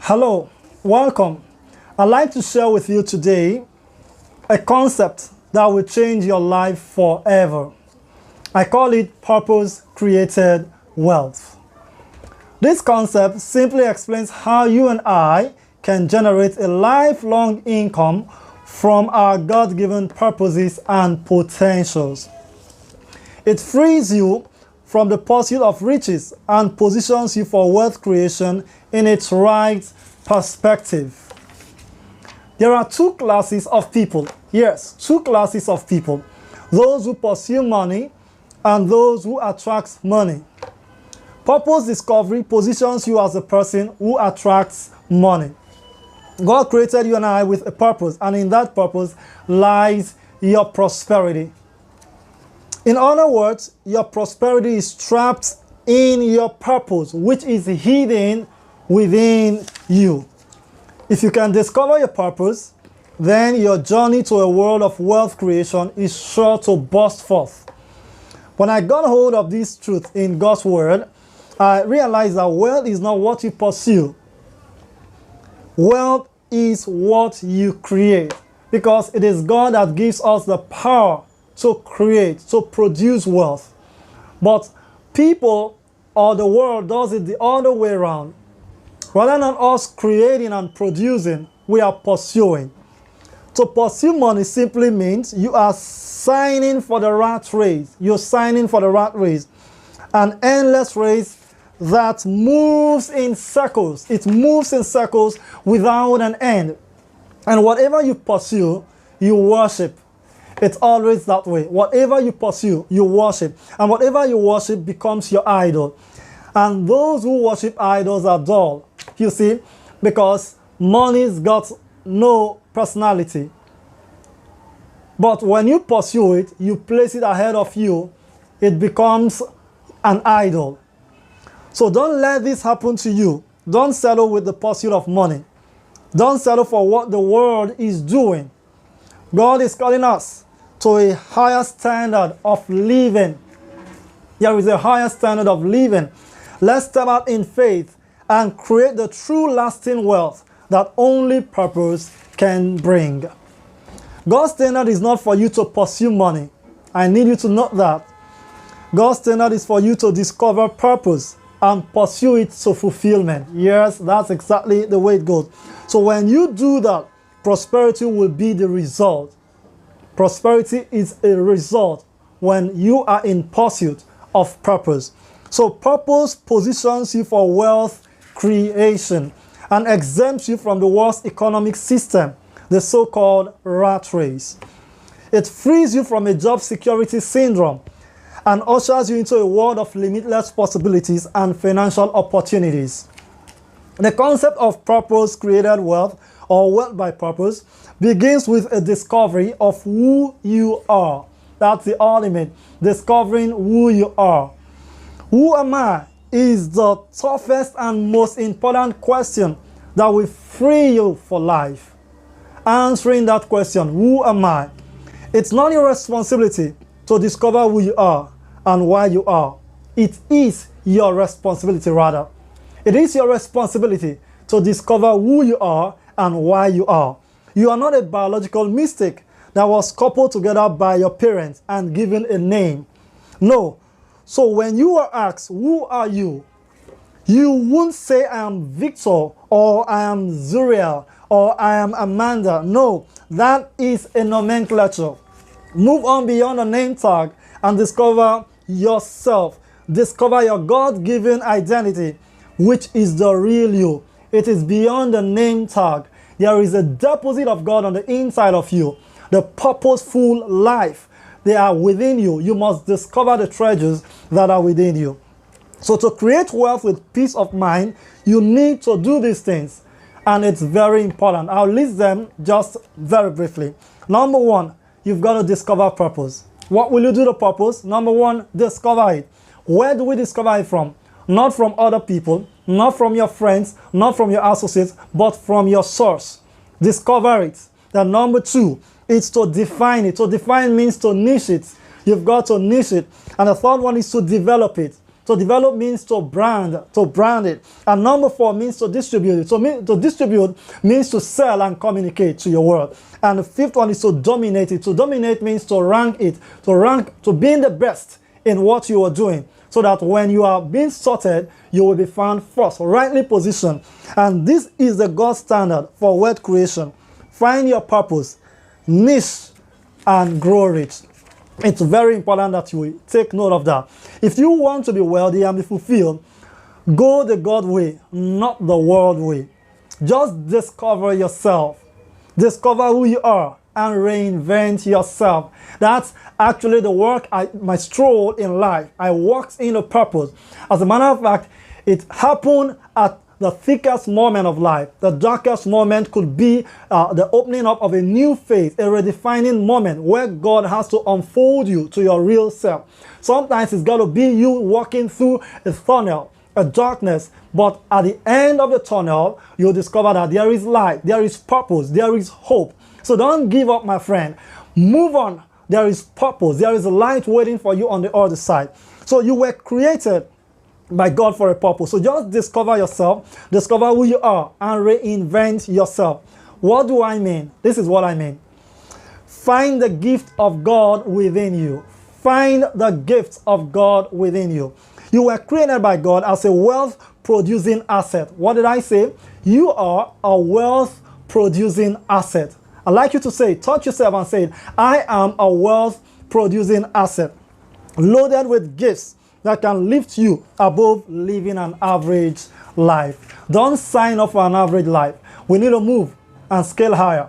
Hello, welcome. I'd like to share with you today a concept that will change your life forever. I call it purpose-created wealth. This concept simply explains how you and I can generate a lifelong income from our God-given purposes and potentials. It frees you from the pursuit of riches and positions you for wealth creation in its right perspective. There are two classes of people. Yes, two classes of people. Those who pursue money and those who attract money. Purpose discovery positions you as a person who attracts money. God created you and I with a purpose, and in that purpose lies your prosperity. In other words, your prosperity is trapped in your purpose, which is hidden within you. If you can discover your purpose, then your journey to a world of wealth creation is sure to burst forth. When I got hold of this truth in God's word, I realized that wealth is not what you pursue. Wealth is what you create, because it is God that gives us the power to create, to produce wealth. But people or the world does it the other way around. Rather than us creating and producing, we are pursuing. To pursue money simply means you are signing for the rat race. You're signing for the rat race. An endless race that moves in circles. It moves in circles without an end. And whatever you pursue, you worship. It's always that way. Whatever you pursue, you worship. And whatever you worship becomes your idol. And those who worship idols are dull. You see, because money's got no personality. But when you pursue it, you place it ahead of you, it becomes an idol. So don't let this happen to you. Don't settle with the pursuit of money. Don't settle for what the world is doing. God is calling us to a higher standard of living. There is a higher standard of living. Let's step out in faith and create the true lasting wealth that only purpose can bring. God's standard is not for you to pursue money. I need you to note that. God's standard is for you to discover purpose and pursue it to fulfillment. Yes, that's exactly the way it goes. So when you do that, prosperity will be the result. Prosperity is a result when you are in pursuit of purpose. So purpose positions you for wealth creation and exempts you from the worst economic system, the so-called rat race. It frees you from a job security syndrome and ushers you into a world of limitless possibilities and financial opportunities. The concept of purpose-created wealth, or wealth by purpose, begins with a discovery of who you are. That's the ultimate, discovering who you are. Who am I is the toughest and most important question that will free you for life. Answering that question, who am I? It's not your responsibility to discover who you are and why you are. It is your responsibility, rather. It is your responsibility to discover who you are and why you are. You are not a biological mistake that was coupled together by your parents and given a name. No. So when you are asked, who are you? You won't say, I am Victor, or I am Zuriel, or I am Amanda. No, that is a nomenclature. Move on beyond a name tag and discover yourself. Discover your God-given identity, which is the real you. It is beyond the name tag. There is a deposit of God on the inside of you. The purposeful life, they are within you. You must discover the treasures that are within you. So to create wealth with peace of mind, you need to do these things. And it's very important. I'll list them just very briefly. Number one, you've got to discover purpose. What will you do to purpose? Number one, discover it. Where do we discover it from? Not from other people, not from your friends, not from your associates, but from your source. Discover it. Then number two, it's to define it. To define means to niche it. You've got to niche it. And the third one is to develop it. To develop means to brand it. And number 4 means to distribute it. So to distribute means to sell and communicate to your world. And the 5th one is to dominate it. To dominate means to rank it, to being the best in what you are doing, so that when you are being sorted, you will be found first, rightly positioned. And this is the God standard for wealth creation. Find your purpose, niche, and grow rich. It's very important that you take note of that. If you want to be wealthy and be fulfilled, go the God way, not the world way. Just discover yourself. Discover who you are and reinvent yourself. That's actually the work, my stroll in life. I walked in a purpose. As a matter of fact, it happened at the thickest moment of life. The darkest moment could be the opening up of a new phase, a redefining moment where God has to unfold you to your real self. Sometimes it's got to be you walking through a tunnel, a darkness, but at the end of the tunnel, you'll discover that there is light, there is purpose, there is hope. So don't give up, my friend. Move on. There is purpose. There is a light waiting for you on the other side. So you were created by God for a purpose. So just discover yourself, discover who you are, and reinvent yourself. What do I mean? This is what I mean. Find the gift of God within you. Find the gift of God within you. You were created by God as a wealth-producing asset. What did I say? You are a wealth-producing asset. I'd like you to say, touch yourself and say, I am a wealth-producing asset, loaded with gifts that can lift you above living an average life. Don't sign up for an average life. We need to move and scale higher.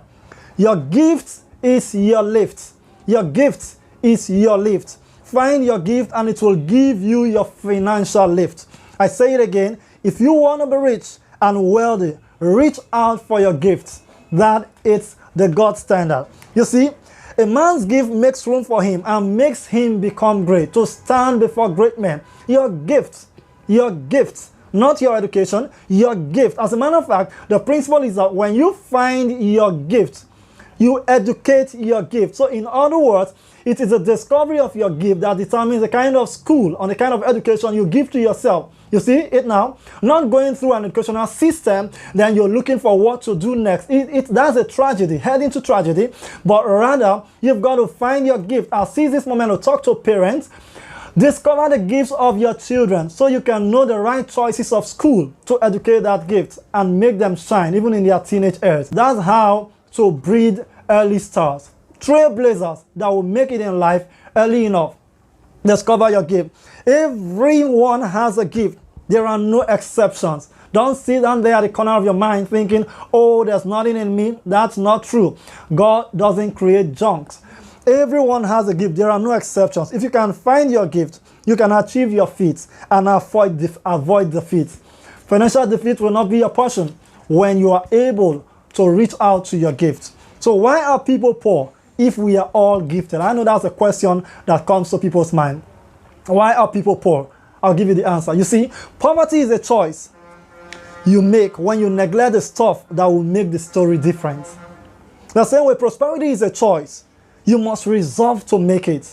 Your gift is your lift. Your gift is your lift. Find your gift and it will give you your financial lift. I say it again. If you want to be rich and wealthy, reach out for your gift. That is the God standard. You see, a man's gift makes room for him and makes him become great, to stand before great men. Your gift, not your education, your gift. As a matter of fact, the principle is that when you find your gift, you educate your gift. So in other words, it is a discovery of your gift that determines the kind of school or the kind of education you give to yourself. You see it now? Not going through an educational system, then you're looking for what to do next. That's a tragedy, heading to tragedy. But rather, you've got to find your gift. I'll seize this moment to talk to parents. Discover the gifts of your children so you can know the right choices of school to educate that gift and make them shine even in their teenage years. That's how to breed early stars. Trailblazers that will make it in life early enough. Discover your gift. Everyone has a gift. There are no exceptions. Don't sit down there at the corner of your mind thinking, oh, there's nothing in me. That's not true. God doesn't create junks. Everyone has a gift. There are no exceptions. If you can find your gift, you can achieve your feats and avoid defeat. Financial defeat will not be your portion when you are able to reach out to your gift. So why are people poor if we are all gifted? I know that's a question that comes to people's mind. Why are people poor? I'll give you the answer. You see, poverty is a choice you make when you neglect the stuff that will make the story different. The same way, prosperity is a choice. You must resolve to make it.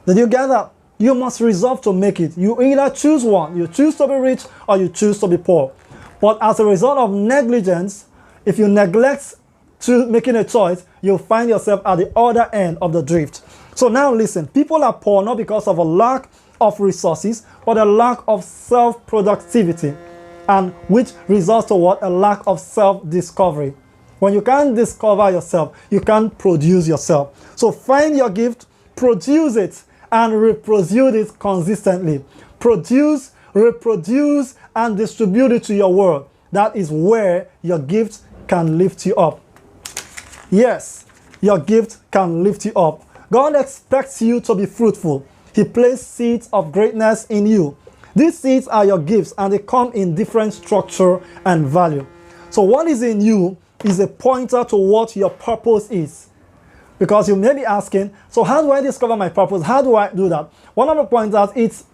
Did you get that? You must resolve to make it. You either choose one. You choose to be rich or you choose to be poor. But as a result of negligence, if you neglect to making a choice, you'll find yourself at the other end of the drift. So now listen, people are poor not because of a lack of resources, but a lack of self-productivity, and which results to what? A lack of self-discovery. When you can't discover yourself, you can't produce yourself. So find your gift, produce it, and reproduce it consistently. Produce, reproduce, and distribute it to your world. That is where your gift can lift you up. Yes, your gift can lift you up. God expects you to be fruitful. He placed seeds of greatness in you. These seeds are your gifts and they come in different structure and value. So what is in you is a pointer to what your purpose is. Because you may be asking, so how do I discover my purpose? How do I do that? One of the pointers, it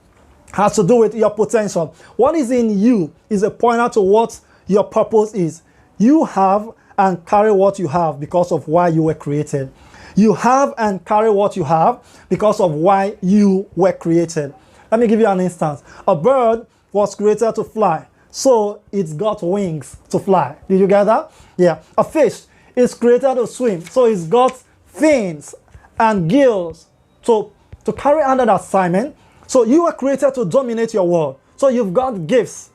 has to do with your potential. What is in you is a pointer to what your purpose is. You have and carry what you have because of why you were created. You have and carry what you have because of why you were created. Let me give you an instance. A bird was created to fly, so it's got wings to fly. Did you get that? Yeah. A fish is created to swim, so it's got fins and gills to carry out an assignment. So you are created to dominate your world. So you've got gifts.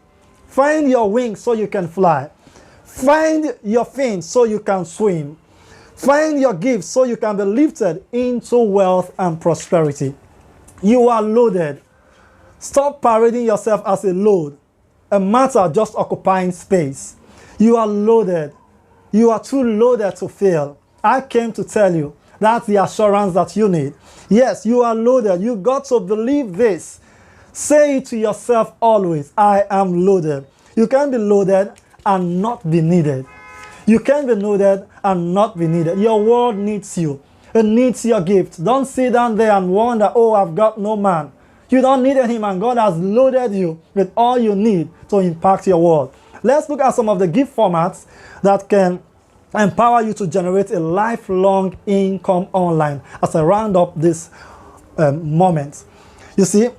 Find your wings so you can fly. Find your fins so you can swim. Find your gifts so you can be lifted into wealth and prosperity. You are loaded. Stop parading yourself as a load, a matter just occupying space. You are loaded. You are too loaded to fail. I came to tell you that's the assurance that you need. Yes, you are loaded. You got to believe this. Say it to yourself always, I am loaded. You can be loaded and not be needed. You can be loaded and not be needed. Your world needs you. It needs your gift. Don't sit down there and wonder, oh, I've got no man. You don't need him, and God has loaded you with all you need to impact your world. Let's look at some of the gift formats that can empower you to generate a lifelong income online as I round up this moment. You see,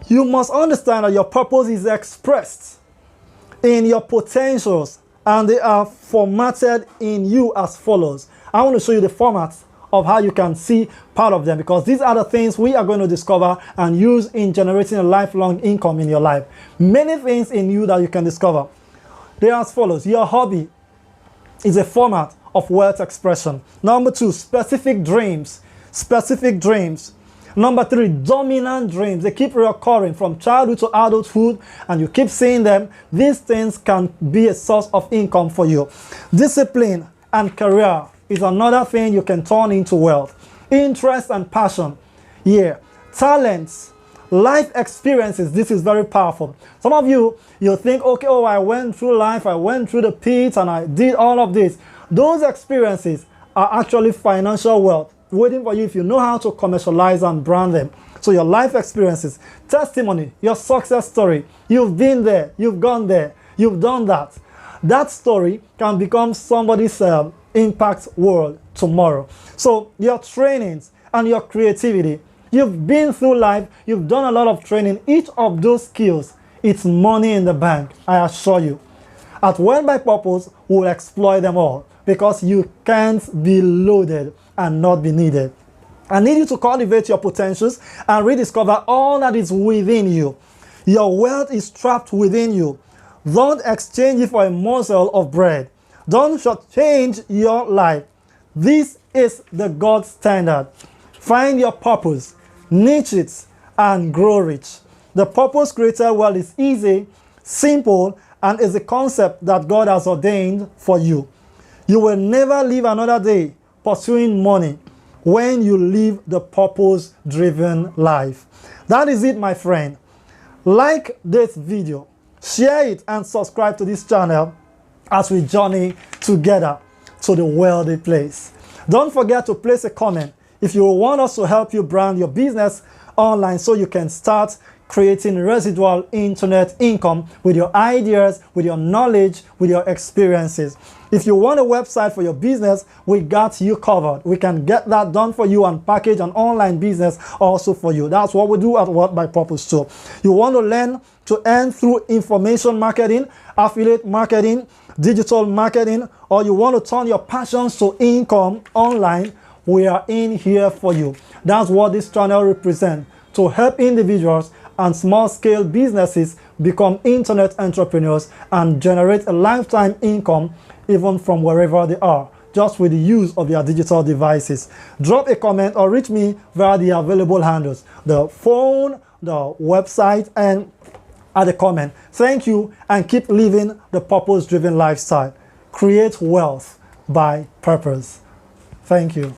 you must understand that your purpose is expressed in your potentials, and they are formatted in you as follows. I want to show you the formats of how you can see part of them, because these are the things we are going to discover and use in generating a lifelong income in your life. Many things in you that you can discover. They are as follows. Your hobby is a format of wealth expression. Number 2, specific dreams. Specific dreams. Number 3, dominant dreams. They keep recurring from childhood to adulthood, and you keep seeing them. These things can be a source of income for you. Discipline and career is another thing you can turn into wealth. Interest and passion. Yeah. Talents. Life experiences. This is very powerful. Some of you think, okay, oh, I went through life, I went through the pits, and I did all of this. Those experiences are actually financial wealth waiting for you if you know how to commercialize and brand them. So your life experiences, testimony, your success story, you've been there, you've gone there, you've done that. That story can become somebody's impact world tomorrow. So your trainings and your creativity, you've been through life, you've done a lot of training. Each of those skills, it's money in the bank, I assure you. At Wealth by Purpose, we'll exploit them all, because you can't be loaded and not be needed. I need you to cultivate your potentials and rediscover all that is within you. Your wealth is trapped within you. Don't exchange it for a morsel of bread. Don't shortchange your life. This is the God standard. Find your purpose, niche it, and grow rich. The purpose created world is easy, simple, and is a concept that God has ordained for you. You will never live another day pursuing money when you live the purpose-driven life. That is it, my friend. Like this video, share it, and subscribe to this channel as we journey together to the wealthy place. Don't forget to place a comment if you want us to help you brand your business online so you can start creating residual internet income with your ideas, with your knowledge, with your experiences. If you want a website for your business, we got you covered. We can get that done for you and package an online business also for you. That's what we do at Wealth by Purpose too. You want to learn to earn through information marketing, affiliate marketing, digital marketing, or you want to turn your passions to income online, we are in here for you. That's what this channel represents, to help individuals and small-scale businesses become internet entrepreneurs and generate a lifetime income even from wherever they are, just with the use of their digital devices. Drop a comment or reach me via the available handles, the phone, the website, and at the comment. Thank you, and keep living the purpose-driven lifestyle. Create wealth by purpose. Thank you.